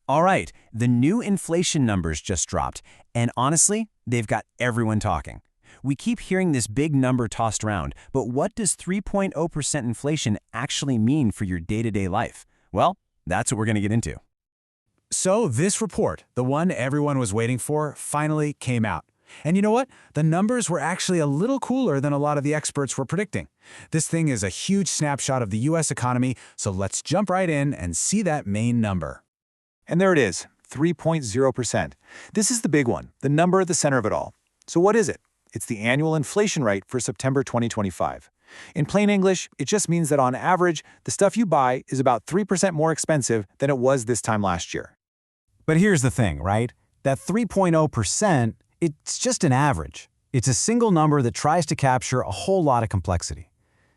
All right, the new inflation numbers just dropped, and honestly, they've got everyone talking. We keep hearing this big number tossed around, but what does 3.0% inflation actually mean for your day-to-day life? Well, that's what we're going to get into. So this report, the one everyone was waiting for, finally came out. And you know what? The numbers were actually a little cooler than a lot of the experts were predicting. This thing is a huge snapshot of the US economy, so let's jump right in and see that main number. And there it is, 3.0%. This is the big one, the number at the center of it all. So what is it? It's the annual inflation rate for September 2025. In plain English, it just means that on average, the stuff you buy is about 3% more expensive than it was this time last year. But here's the thing, right? That 3.0%, it's just an average. It's a single number that tries to capture a whole lot of complexity.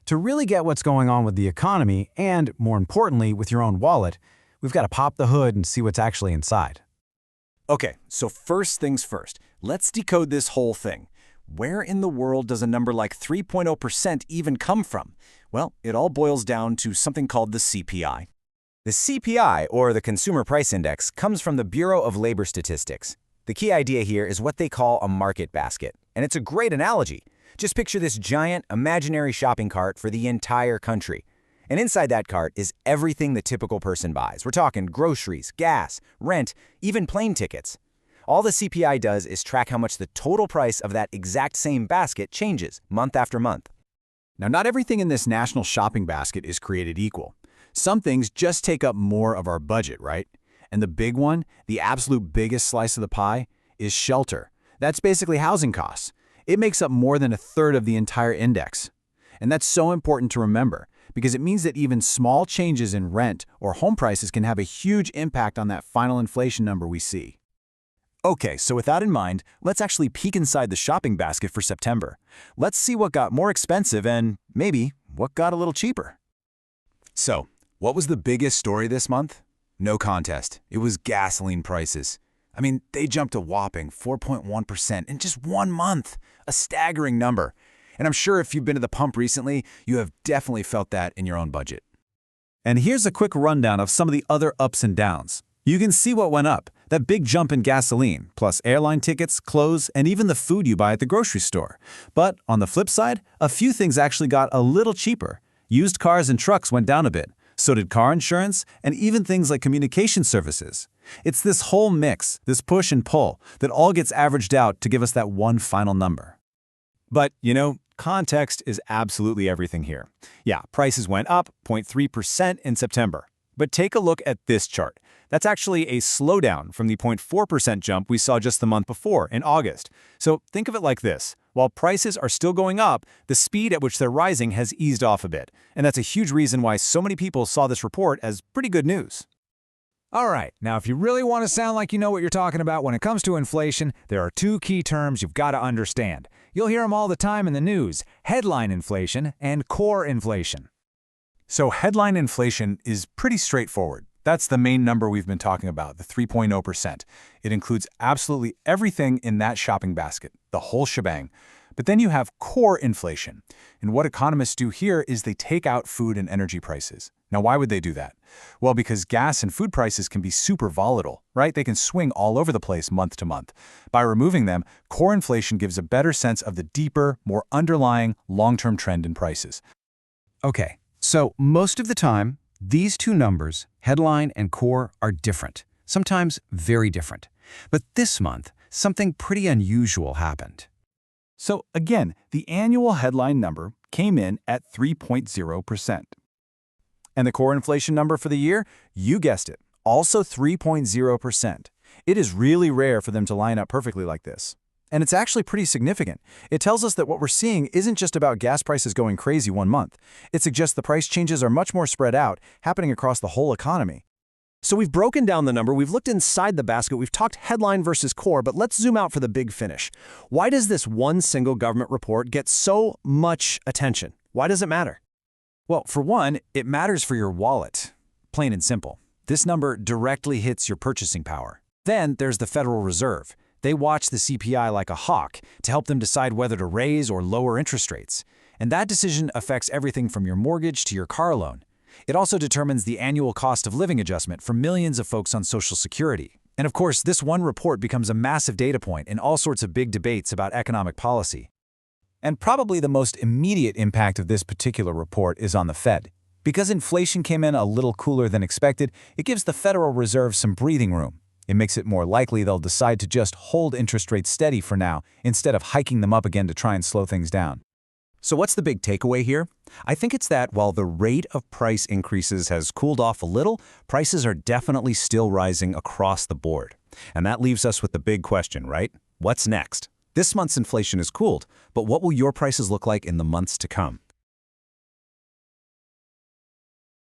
To really get what's going on with the economy, and more importantly, with your own wallet, we've got to pop the hood and see what's actually inside. Okay, so first things first, let's decode this whole thing. Where in the world does a number like 3.0% even come from? Well, it all boils down to something called the CPI. The CPI, or the Consumer Price Index, comes from the Bureau of Labor Statistics. The key idea here is what they call a market basket, and it's a great analogy. Just picture this giant, imaginary shopping cart for the entire country. And inside that cart is everything the typical person buys. We're talking groceries, gas, rent, even plane tickets. All the CPI does is track how much the total price of that exact same basket changes month after month. Now, not everything in this national shopping basket is created equal. Some things just take up more of our budget, right? And the big one, the absolute biggest slice of the pie, is shelter. That's basically housing costs. It makes up more than a third of the entire index. And that's so important to remember, because it means that even small changes in rent or home prices can have a huge impact on that final inflation number we see. Okay, so with that in mind, let's actually peek inside the shopping basket for September. Let's see what got more expensive and, maybe, what got a little cheaper. So, what was the biggest story this month? No contest. It was gasoline prices. I mean, they jumped a whopping 4.1% in just 1 month, a staggering number. And I'm sure if you've been to the pump recently, you have definitely felt that in your own budget. And here's a quick rundown of some of the other ups and downs. You can see what went up, that big jump in gasoline, plus airline tickets, clothes, and even the food you buy at the grocery store. But on the flip side, a few things actually got a little cheaper. Used cars and trucks went down a bit. So did car insurance, and even things like communication services. It's this whole mix, this push and pull, that all gets averaged out to give us that one final number. But, context is absolutely everything here. Yeah, prices went up 0.3% in September. But take a look at this chart. That's actually a slowdown from the 0.4% jump we saw just the month before, in August. So think of it like this. While prices are still going up, the speed at which they're rising has eased off a bit. And that's a huge reason why so many people saw this report as pretty good news. All right, now if you really want to sound like you know what you're talking about when it comes to inflation, there are two key terms you've got to understand. You'll hear them all the time in the news: headline inflation and core inflation. So headline inflation is pretty straightforward. That's the main number we've been talking about, the 3.0%. It includes absolutely everything in that shopping basket, the whole shebang. But then you have core inflation. And what economists do here is they take out food and energy prices. Now, why would they do that? Well, because gas and food prices can be super volatile, right? They can swing all over the place month to month. By removing them, core inflation gives a better sense of the deeper, more underlying, long-term trend in prices. Okay, so most of the time, these two numbers, headline and core, are different, sometimes very different. But this month, something pretty unusual happened. So again, the annual headline number came in at 3.0%. And the core inflation number for the year, you guessed it, also 3.0%. It is really rare for them to line up perfectly like this. And it's actually pretty significant. It tells us that what we're seeing isn't just about gas prices going crazy 1 month. It suggests the price changes are much more spread out, happening across the whole economy. So we've broken down the number, we've looked inside the basket, we've talked headline versus core, but let's zoom out for the big finish. Why does this one single government report get so much attention? Why does it matter? Well, for one, it matters for your wallet. Plain and simple. This number directly hits your purchasing power. Then there's the Federal Reserve. They watch the CPI like a hawk to help them decide whether to raise or lower interest rates. And that decision affects everything from your mortgage to your car loan. It also determines the annual cost of living adjustment for millions of folks on Social Security. And of course, this one report becomes a massive data point in all sorts of big debates about economic policy. And probably the most immediate impact of this particular report is on the Fed. Because inflation came in a little cooler than expected, it gives the Federal Reserve some breathing room. It makes it more likely they'll decide to just hold interest rates steady for now, instead of hiking them up again to try and slow things down. So what's the big takeaway here? I think it's that while the rate of price increases has cooled off a little, prices are definitely still rising across the board. And that leaves us with the big question, right? What's next? This month's inflation is cooled, but what will your prices look like in the months to come?